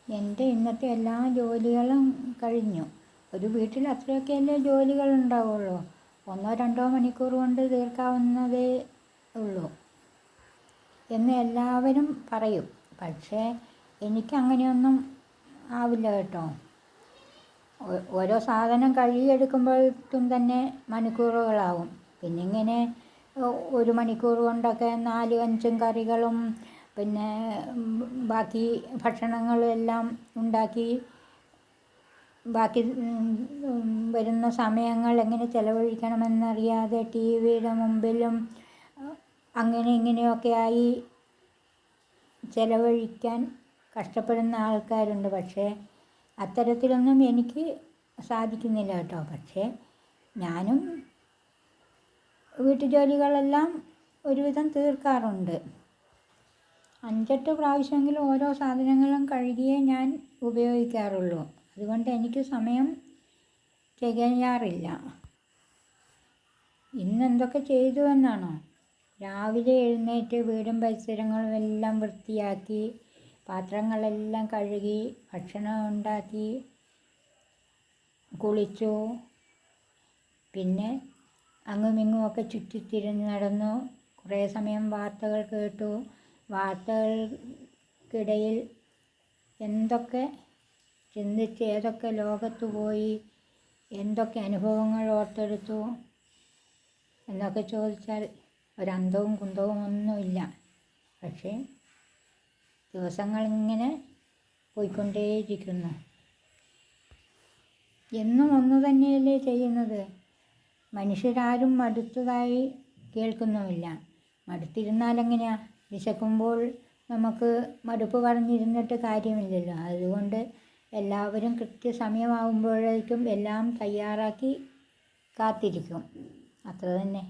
എൻ്റെ ഇന്നത്തെ എല്ലാ ജോലികളും കഴിഞ്ഞു. ഒരു വീട്ടിൽ അത്രയൊക്കെയല്ലേ ജോലികളുണ്ടാവുള്ളൂ. 1-2 മണിക്കൂർ കൊണ്ട് തീർക്കാവുന്നതേ ഉള്ളൂ എന്ന് എല്ലാവരും പറയും. പക്ഷേ എനിക്കങ്ങനെയൊന്നും ആവില്ല കേട്ടോ. ഓരോ സാധനം കഴുകിയെടുക്കുമ്പോഴേക്കും തന്നെ മണിക്കൂറുകളാവും. പിന്നെ ഇങ്ങനെ 1 മണിക്കൂർ കൊണ്ടൊക്കെ 4-5 കറികളും പിന്നെ ബാക്കി ഭക്ഷണങ്ങളും എല്ലാം ഉണ്ടാക്കി ബാക്കി വരുന്ന സമയങ്ങൾ എങ്ങനെ ചെലവഴിക്കണമെന്നറിയാതെ ടി വിയുടെ മുമ്പിലും അങ്ങനെ ഇങ്ങനെയൊക്കെ ആയി ചെലവഴിക്കാൻ കഷ്ടപ്പെടുന്ന ആൾക്കാരുണ്ട്. പക്ഷേ അത്തരത്തിലൊന്നും എനിക്ക് സാധിക്കുന്നില്ല കേട്ടോ. പക്ഷേ ഞാനും വീട്ടുജോലികളെല്ലാം ഒരുവിധം തീർക്കാറുണ്ട്. 5-8 പ്രാവശ്യമെങ്കിലും ഓരോ സാധനങ്ങളും കഴുകിയേ ഞാൻ ഉപയോഗിക്കാറുള്ളൂ. അതുകൊണ്ട് എനിക്ക് സമയം തികയാറില്ല. ഇന്നെന്തൊക്കെ ചെയ്തു എന്നാണോ? രാവിലെ എഴുന്നേറ്റ് വീടും പരിസരങ്ങളും എല്ലാം വൃത്തിയാക്കി, പാത്രങ്ങളെല്ലാം കഴുകി, ഭക്ഷണം ഉണ്ടാക്കി, കുളിച്ചു. പിന്നെ അങ്ങുമിങ്ങുമൊക്കെ ചുറ്റിത്തിരിഞ്ഞ് നടന്നു. കുറേ സമയം വാർത്തകൾ കേട്ടു. വാർത്തകൾക്കിടയിൽ എന്തൊക്കെ ചിന്തിച്ച് ഏതൊക്കെ ലോകത്ത് പോയി എന്തൊക്കെ അനുഭവങ്ങൾ ഓർത്തെടുത്തു എന്നൊക്കെ ചോദിച്ചാൽ ഒരന്തവും കുന്തവും ഒന്നുമില്ല. പക്ഷേ ദിവസങ്ങളിങ്ങനെ പോയിക്കൊണ്ടേയിരിക്കുന്നു. എന്നും ഒന്നു തന്നെയല്ലേ ചെയ്യുന്നത്. മനുഷ്യരാരും മടുത്തതായി കേൾക്കുന്നുമില്ല. മടുത്തിരുന്നാലെങ്ങനെയാ? വിശക്കുമ്പോൾ നമുക്ക് മടുപ്പ് പറഞ്ഞിരുന്നിട്ട് കാര്യമില്ലല്ലോ. അതുകൊണ്ട് എല്ലാവരും കൃത്യസമയമാകുമ്പോഴേക്കും എല്ലാം തയ്യാറാക്കി കാത്തിരിക്കും. അത്ര തന്നെ.